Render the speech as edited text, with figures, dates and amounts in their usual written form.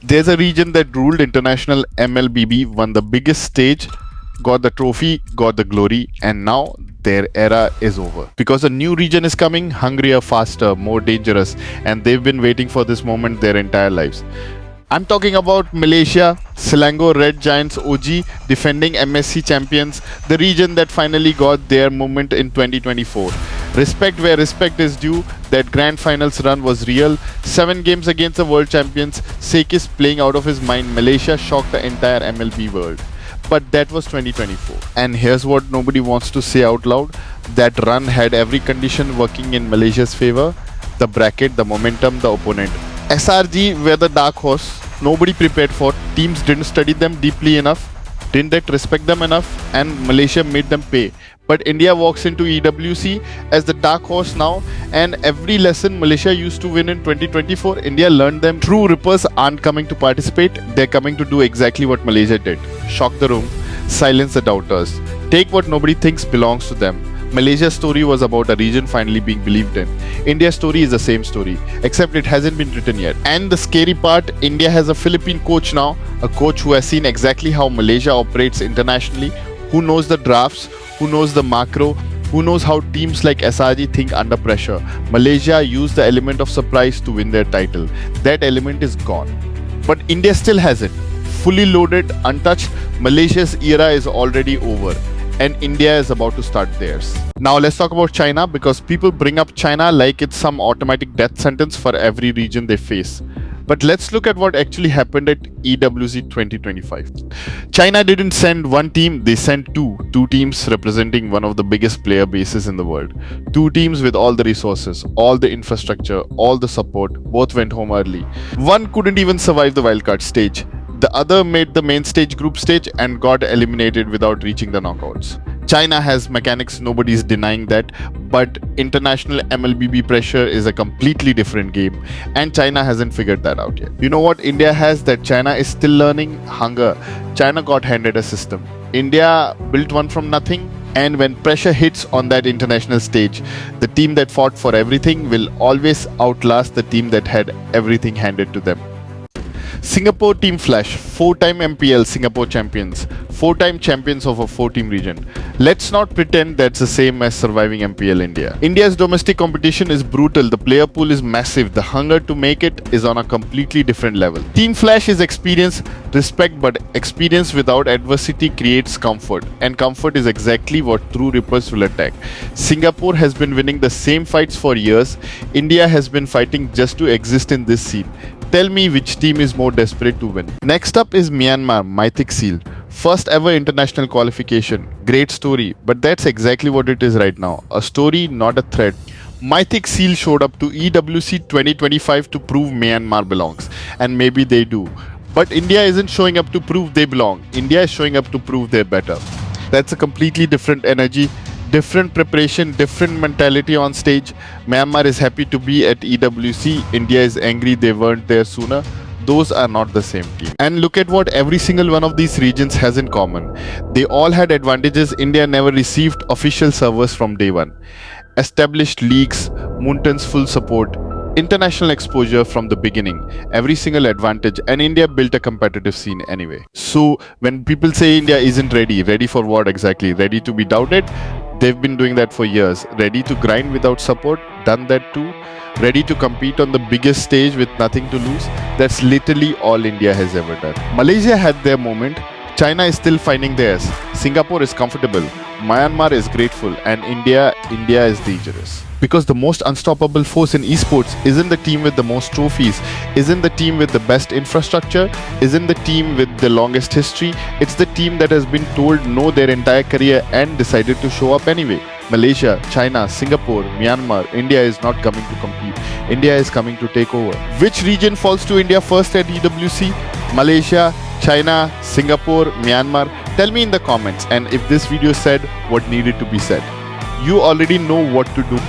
There's a region that ruled international MLBB, won the biggest stage, got the trophy, got the glory, and now their era is over. Because a new region is coming, hungrier, faster, more dangerous, and they've been waiting for this moment their entire lives. I'm talking about Malaysia, Selangor Red Giants OG, defending MSC champions, the region that finally got their moment in 2024. Respect where respect is due, that grand finals run was real. 7 games against the world champions, Sekis playing out of his mind, Malaysia shocked the entire MLB world. But that was 2024. And here's what nobody wants to say out loud, that run had every condition working in Malaysia's favor, the bracket, the momentum, the opponent. SRG were the dark horse, nobody prepared for, teams didn't study them deeply enough, didn't respect them enough, and Malaysia made them pay. But India walks into EWC as the dark horse now, and every lesson Malaysia used to win in 2024, India learned them. True rippers aren't coming to participate, they're coming to do exactly what Malaysia did. Shock the room, silence the doubters, take what nobody thinks belongs to them. Malaysia's story was about a region finally being believed in. India's story is the same story, except it hasn't been written yet. And the scary part, India has a Philippine coach now, a coach who has seen exactly how Malaysia operates internationally, who knows the drafts, who knows the macro, who knows how teams like SRG think under pressure. Malaysia used the element of surprise to win their title. That element is gone. But India still has it. Fully loaded, untouched, Malaysia's era is already over. And India is about to start theirs. Now let's talk about China, because people bring up China like it's some automatic death sentence for every region they face. But let's look at what actually happened at EWC 2025. China didn't send one team, they sent two teams representing one of the biggest player bases in the world. 2 teams with all the resources, all the infrastructure, all the support, both went home early. One couldn't even survive the wildcard stage. The other made the main stage group stage and got eliminated without reaching the knockouts. China has mechanics, nobody's denying that, but international MLBB pressure is a completely different game, and China hasn't figured that out yet. You know what India has that China is still learning? Hunger. China got handed a system. India built one from nothing, and when pressure hits on that international stage, the team that fought for everything will always outlast the team that had everything handed to them. Singapore Team Flash, 4-time MPL Singapore champions, 4-time champions of a 4-team region. Let's not pretend that's the same as surviving MPL India. India's domestic competition is brutal, the player pool is massive, the hunger to make it is on a completely different level. Team Flash is experience, respect, but experience without adversity creates comfort, and comfort is exactly what true rippers will attack. Singapore has been winning the same fights for years, India has been fighting just to exist in this scene. Tell me which team is more desperate to win. Next up is Myanmar, Mythic Seal. First ever international qualification. Great story, but that's exactly what it is right now. A story, not a threat. Mythic Seal showed up to EWC 2025 to prove Myanmar belongs. And maybe they do. But India isn't showing up to prove they belong. India is showing up to prove they're better. That's a completely different energy. Different preparation, different mentality on stage. Myanmar is happy to be at EWC. India is angry they weren't there sooner. Those are not the same team. And look at what every single one of these regions has in common. They all had advantages India never received: official servers from day one, established leagues, Moonton's full support, international exposure from the beginning, every single advantage, and India built a competitive scene anyway. So when people say India isn't ready for what exactly? Ready to be doubted? They've been doing that for years. Ready to grind without support? Done that too. Ready to compete on the biggest stage with nothing to lose? That's literally all India has ever done. Malaysia had their moment. China is still finding theirs. Singapore is comfortable. Myanmar is grateful. And India is dangerous. Because the most unstoppable force in esports isn't the team with the most trophies, isn't the team with the best infrastructure, isn't the team with the longest history. It's the team that has been told no their entire career and decided to show up anyway. Malaysia, China, Singapore, Myanmar, India is not coming to compete. India is coming to take over. Which region falls to India first at EWC? Malaysia, China, Singapore, Myanmar? Tell me in the comments, and if this video said what needed to be said. You already know what to do.